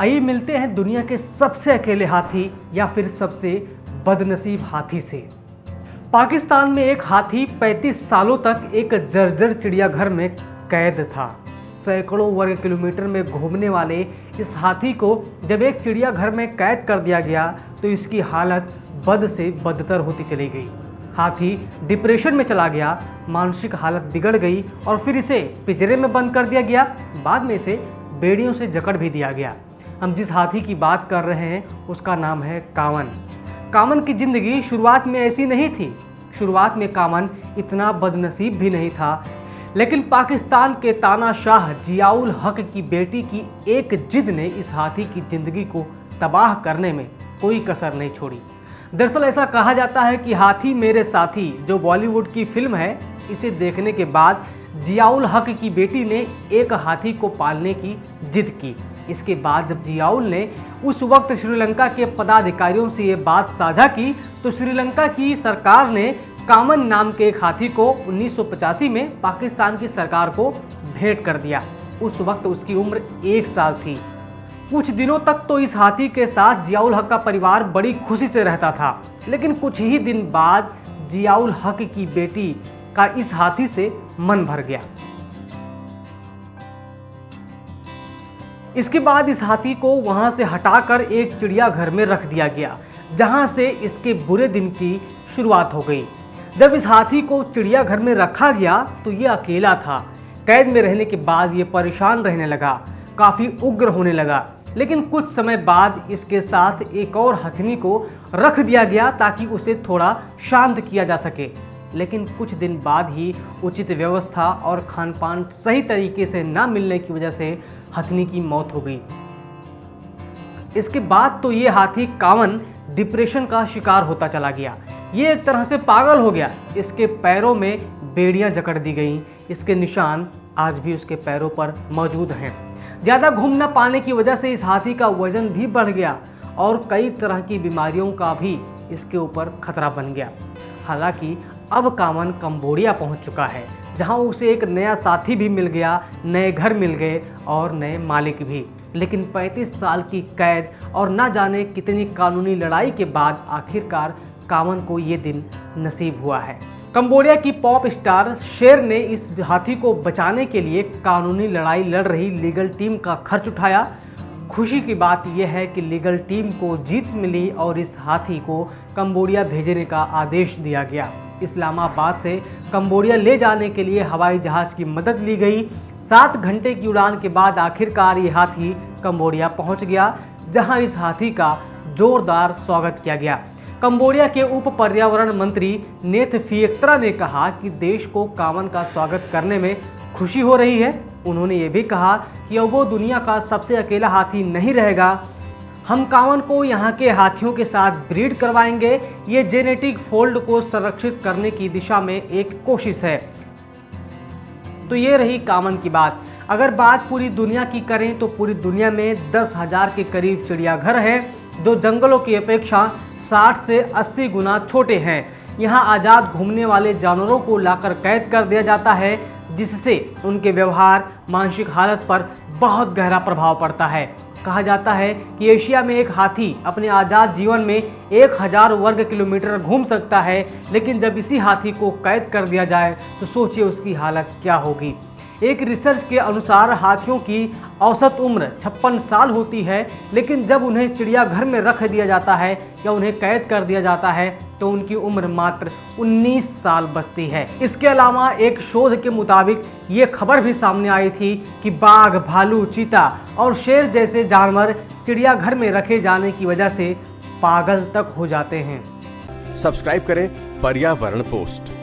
आइए मिलते हैं दुनिया के सबसे अकेले हाथी या फिर सबसे बदनसीब हाथी से। पाकिस्तान में एक हाथी 35 सालों तक एक जर्जर चिड़ियाघर में कैद था। सैकड़ों वर्ग किलोमीटर में घूमने वाले इस हाथी को जब एक चिड़ियाघर में कैद कर दिया गया तो इसकी हालत बद से बदतर होती चली गई। हाथी डिप्रेशन में चला गया, मानसिक हालत बिगड़ गई और फिर इसे पिंजरे में बंद कर दिया गया। बाद में इसे बेड़ियों से जकड़ भी दिया गया। हम जिस हाथी की बात कर रहे हैं उसका नाम है कामन। कामन की जिंदगी शुरुआत में ऐसी नहीं थी। शुरुआत में कामन इतना बदनसीब भी नहीं था, लेकिन पाकिस्तान के तानाशाह जियाउल हक की बेटी की एक जिद ने इस हाथी की जिंदगी को तबाह करने में कोई कसर नहीं छोड़ी। दरअसल ऐसा कहा जाता है कि हाथी मेरे साथी जो बॉलीवुड की फिल्म है, इसे देखने के बाद जियाउल हक की बेटी ने एक हाथी को पालने की जिद की। इसके बाद जब जियाउल ने उस वक्त श्रीलंका के पदाधिकारियों से ये बात साझा की तो श्रीलंका की सरकार ने कामन नाम के एक हाथी को 1985 में पाकिस्तान की सरकार को भेंट कर दिया। उस वक्त उसकी उम्र 1 साल थी। कुछ दिनों तक तो इस हाथी के साथ जियाउल हक का परिवार बड़ी खुशी से रहता था, लेकिन कुछ ही दिन बाद जियाउल हक की बेटी का इस हाथी से मन भर गया। इसके बाद इस हाथी को वहां से हटाकर एक चिड़ियाघर में रख दिया गया, जहां से इसके बुरे दिन की शुरुआत हो गई। जब इस हाथी को चिड़ियाघर में रखा गया तो ये अकेला था। कैद में रहने के बाद ये परेशान रहने लगा, काफी उग्र होने लगा। लेकिन कुछ समय बाद इसके साथ एक और हथनी को रख दिया गया ताकि उसे थोड़ा शांत किया जा सके। लेकिन कुछ दिन बाद ही उचित व्यवस्था और खानपान सही तरीके से ना मिलने की वजह से हथनी की मौत हो गई। इसके बाद तो ये हाथी कामन डिप्रेशन का शिकार होता चला गया। ये एक तरह से पागल हो गया। इसके पैरों में बेड़ियां जकड़ दी गईं। इसके निशान आज भी उसके पैरों पर मौजूद हैं। ज़्यादा घूम न पाने की वजह से इस हाथी का वजन भी बढ़ गया और कई तरह की बीमारियों का भी इसके ऊपर खतरा बन गया। हालांकि अब कामन कंबोडिया पहुंच चुका है, जहां उसे एक नया साथी भी मिल गया, नए घर मिल गए और नए मालिक भी। लेकिन 35 साल की कैद और ना जाने कितनी कानूनी लड़ाई के बाद आखिरकार कामन को ये दिन नसीब हुआ है। कंबोडिया की पॉप स्टार शेर ने इस हाथी को बचाने के लिए कानूनी लड़ाई लड़ रही लीगल टीम का खर्च उठाया। खुशी की बात यह है कि लीगल टीम को जीत मिली और इस हाथी को कंबोडिया भेजने का आदेश दिया गया। इस्लामाबाद से कंबोडिया ले जाने के लिए हवाई जहाज की मदद ली गई। 7 घंटे की उड़ान के बाद आखिरकार ये हाथी कंबोडिया पहुंच गया, जहां इस हाथी का जोरदार स्वागत किया गया। कंबोडिया के उप पर्यावरण मंत्री नेथ फिएक्ट्रा ने कहा कि देश को कामन का स्वागत करने में खुशी हो रही है। उन्होंने ये भी कहा कि अब वो दुनिया का सबसे अकेला हाथी नहीं रहेगा। हम कामन को यहाँ के हाथियों के साथ ब्रीड करवाएंगे। ये जेनेटिक फोल्ड को संरक्षित करने की दिशा में एक कोशिश है। तो ये रही कामन की बात। अगर बात पूरी दुनिया की करें तो पूरी दुनिया में 10,000 के करीब चिड़ियाघर हैं, जो जंगलों की अपेक्षा 60 से 80 गुना छोटे हैं। यहाँ आज़ाद घूमने वाले जानवरों को लाकर कैद कर दिया जाता है, जिससे उनके व्यवहार, मानसिक हालत पर बहुत गहरा प्रभाव पड़ता है। कहा जाता है कि एशिया में एक हाथी अपने आज़ाद जीवन में 1000 वर्ग किलोमीटर घूम सकता है, लेकिन जब इसी हाथी को कैद कर दिया जाए तो सोचिए उसकी हालत क्या होगी। एक रिसर्च के अनुसार हाथियों की औसत उम्र 56 साल होती है, लेकिन जब उन्हें चिड़ियाघर में रख दिया जाता है या उन्हें कैद कर दिया जाता है तो उनकी उम्र मात्र 19 साल बचती है। इसके अलावा एक शोध के मुताबिक ये खबर भी सामने आई थी कि बाघ, भालू, चीता और शेर जैसे जानवर चिड़ियाघर में रखे जाने की वजह से पागल तक हो जाते हैं। सब्सक्राइब करें पर्यावरण पोस्ट।